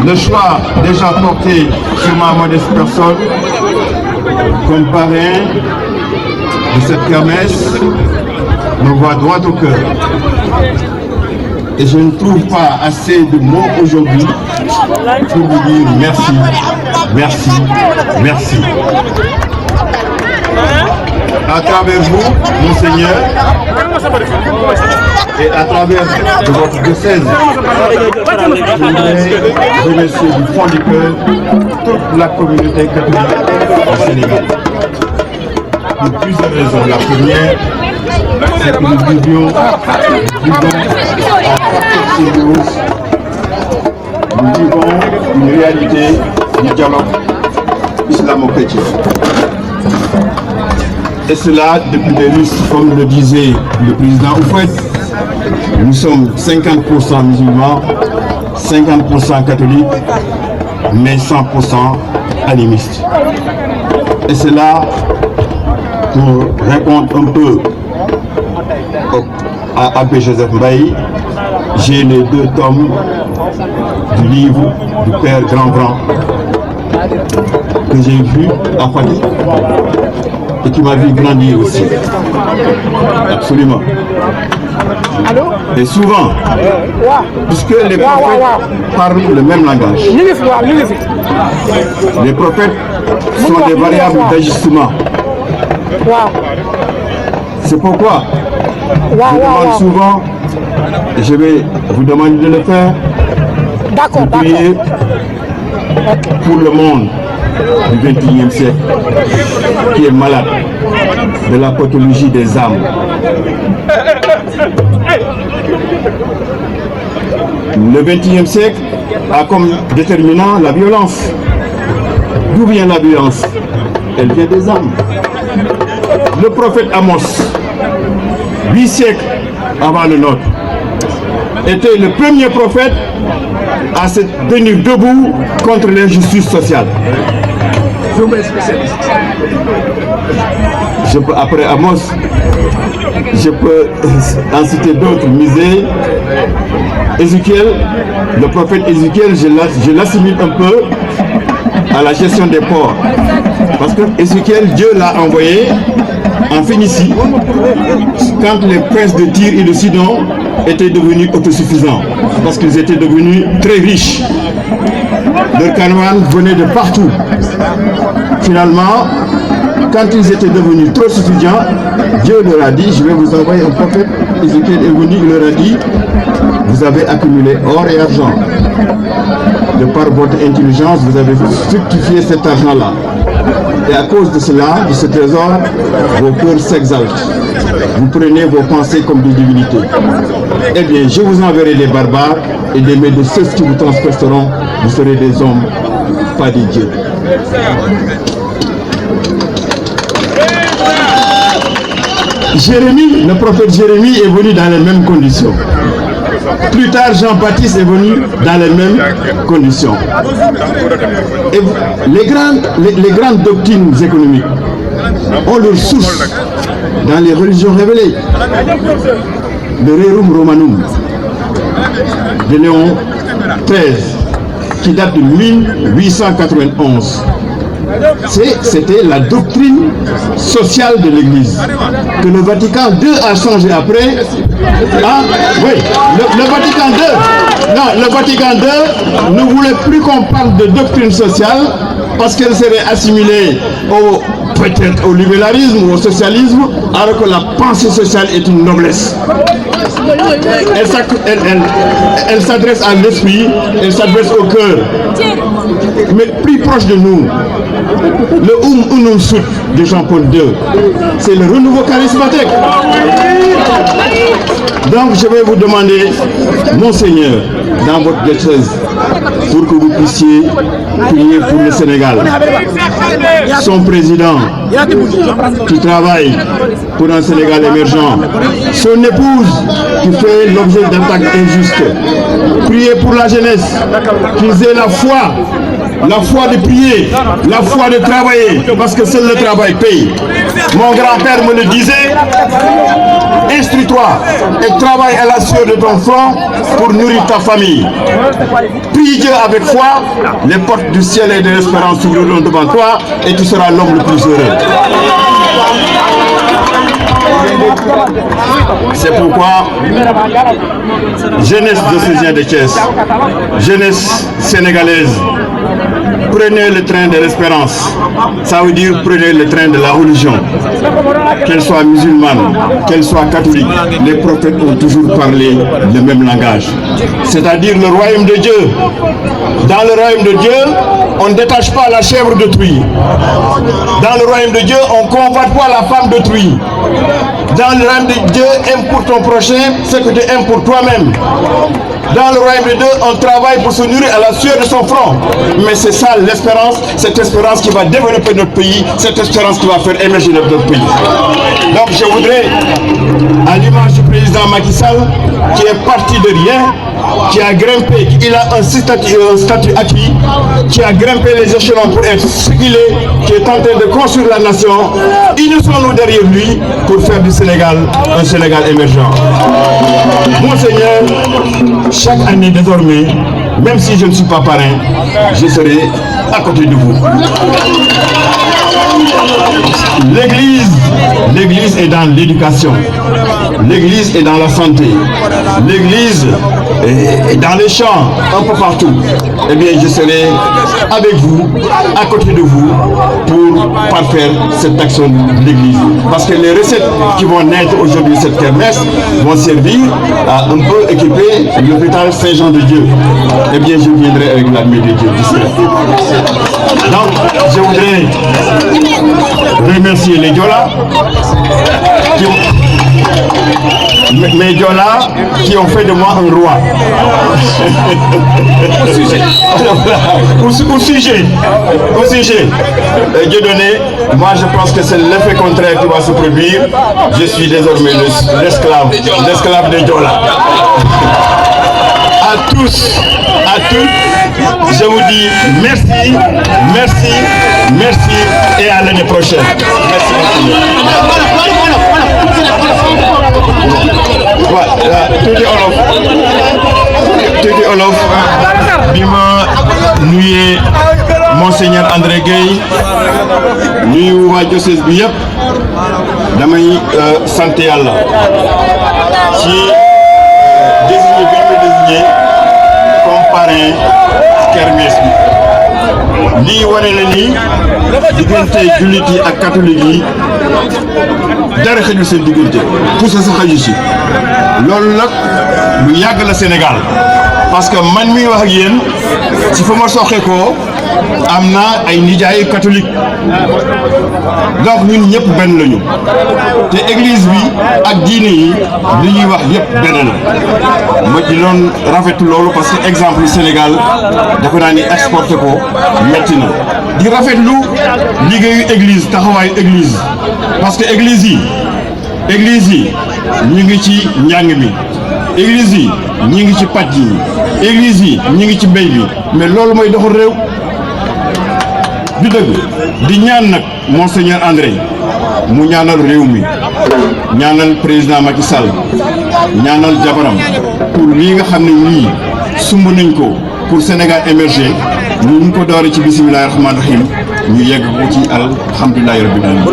Le choix déjà porté sur ma modeste personne comme parrain de cette kermesse me voit droit au cœur. Et je ne trouve pas assez de mots aujourd'hui pour vous dire merci, merci, merci. À travers vous, Monseigneur, et à travers votre diocèse, je voudrais remercier du fond du cœur toute la communauté catholique du Sénégal. Pour plusieurs raisons. La première, c'est que nous vivons une réalité du dialogue islamo-chrétien. Et cela depuis des lustres, comme le disait le président Houphouët, nous sommes 50% musulmans, 50% catholiques, mais 100% animistes. Et cela, pour répondre un peu à Abbé Joseph Mbaye, j'ai les 2 tomes du livre du Père Grand-Grand que j'ai vu à Fatick et qui m'a vu grandir aussi. Absolument. Et souvent, puisque les prophètes parlent le même langage, les prophètes sont des variables d'ajustement. C'est pourquoi je demande souvent, et je vais vous demander de le faire, de prier pour le monde du XXIe siècle qui est malade de la pathologie des âmes. Le XXIe siècle a comme déterminant la violence. D'où vient la violence? Elle vient des âmes. Le prophète Amos, 8 siècles avant le nôtre, était le premier prophète à se tenir debout contre l'injustice sociale. Après Amos, je peux en citer d'autres. Misée, Ézéchiel, le prophète Ézéchiel, je l'assimile un peu à la gestion des ports. Parce que Ézéchiel, Dieu l'a envoyé en Phénicie quand les princes de Tyr et de Sidon étaient devenus autosuffisants. Parce qu'ils étaient devenus très riches. Leurs caravanes venaient de partout. Finalement, quand ils étaient devenus trop suffisants, Dieu leur a dit, je vais vous envoyer un prophète. Ézéchiel est venu, il leur a dit, vous avez accumulé or et argent. De par votre intelligence, vous avez fructifié cet argent-là. Et à cause de cela, de ce trésor, vos cœurs s'exaltent. Vous prenez vos pensées comme des divinités. Eh bien, je vous enverrai des barbares et des mains de ceux qui vous transperceront, vous serez des hommes pas de Dieu. Jérémie, le prophète Jérémie est venu dans les mêmes conditions. Plus tard, Jean-Baptiste est venu dans les mêmes conditions. Et les grandes doctrines économiques ont leur source dans les religions révélées. Le Rerum Romanum de Léon XIII, qui date de 1891. C'était la doctrine sociale de l'Église que le Vatican II a changé après. Ah, oui, le Vatican II. Non, le Vatican II ne voulait plus qu'on parle de doctrine sociale parce qu'elle serait assimilée peut-être au libéralisme ou au socialisme, alors que la pensée sociale est une noblesse. Elle s'adresse à l'esprit, elle s'adresse au cœur. Mais plus proche de nous, le Unum Sut de Jean-Paul II, c'est le renouveau charismatique. Donc je vais vous demander, Monseigneur, dans votre détresse, pour que vous puissiez prier pour le Sénégal. Son président qui travaille pour un Sénégal émergent, son épouse qui fait l'objet d'attaques injustes. Priez pour la jeunesse, qu'ils aient la foi de prier, la foi de travailler, parce que seul le travail paye. Mon grand-père me le disait, instruis-toi et travaille à la sueur de ton front pour nourrir ta famille. Prie Dieu avec foi, les portes du ciel et de l'espérance s'ouvriront devant toi et tu seras l'homme le plus heureux. C'est pourquoi, jeunesse de César de Thiès, jeunesse sénégalaise, prenez le train de l'espérance. Ça veut dire prenez le train de la religion. Qu'elle soit musulmane, qu'elle soit catholique, les prophètes ont toujours parlé le même langage. C'est-à-dire le royaume de Dieu. Dans le royaume de Dieu, on ne détache pas la chèvre d'autrui. Dans le royaume de Dieu, on ne convoite pas la femme d'autrui. Dans le royaume de Dieu, aime pour ton prochain ce que tu aimes pour toi-même. Dans le royaume de Dieu, on travaille pour se nourrir à la sueur de son front. Mais c'est ça l'espérance, cette espérance qui va développer notre pays, cette espérance qui va faire émerger notre pays. Donc je voudrais, à l'image du président Macky Sall, qui est parti de rien, qui a grimpé, il a un statut acquis, qui a grimpé les échelons pour être ce qu'il est, qui est en train de construire la nation, unissons-nous derrière lui pour faire du Sénégal un Sénégal émergent. Monseigneur, chaque année désormais, même si je ne suis pas parrain, je serai à côté de vous. L'église est dans l'éducation, l'église est dans la santé, l'église est dans les champs, un peu partout. Eh bien, je serai avec vous, à côté de vous, pour parfaire cette action de l'église. Parce que les recettes qui vont naître aujourd'hui cette kermesse vont servir à un peu équiper l'hôpital Saint-Jean-de-Dieu. Eh bien, je viendrai avec l'armée de Dieu. Donc, je voudrais remercier les Diola mes Diola qui ont fait de moi un roi. Au sujet, Dieu donné, moi je pense que c'est l'effet contraire qui va se produire. Je suis désormais l'esclave des Diola. À tous, à toutes, je vous dis merci, merci, merci et à l'année prochaine. Merci beaucoup. Tuuti olof bi ma nuyee Monseigneur André Gueye nuyu waa diocèse bi yëpp damay sant Yàlla ci désigné bi ñu désigné comme parrain kermesse bi lii wane na ni diggante jullit yi ak catholique yi dara xëju seen diggante pour sa xëju si loolu nag lu yàgg la Sénégal parce que man mi wax ak yéen ci fa ma soxee ko am naa ay nijaay catholique donc ñun ñëpp benn lañu te église bi ak diine yi li ñuy wax yëpp benn la ma ci doon rafetu loolu parce que exemple Sénégal dafa naa ni exporté ko metti na di rafetlu liggéeyu église taxawaayu église parce que église yi ñu ngi ci njàng mi église yi ñu ngi ci pàcc yi église yi ñu ngi ci mbéy bi mais loolu mooy doxal réew du dëgg di ñaan nag monseigneur André mu ñaanal réew mi ñaanal président Macky Sall ñaanal jabaram pour lii nga xam ne nii sumb nañ ko pour Sénégal émerger ñu ko doore ci bisimilah rahmaani rahim ñu yegg ko ci alhamdulilahi rabbil alamin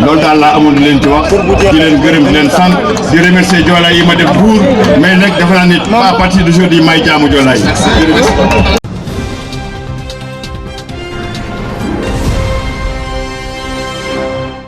loolu daal laa amoon di leen ci wax di leen gërëm di leen sant di remercier joolaay yi ma def buur mais nag dafa naa ne à partir d'aujourd'hui may jaamu joolaay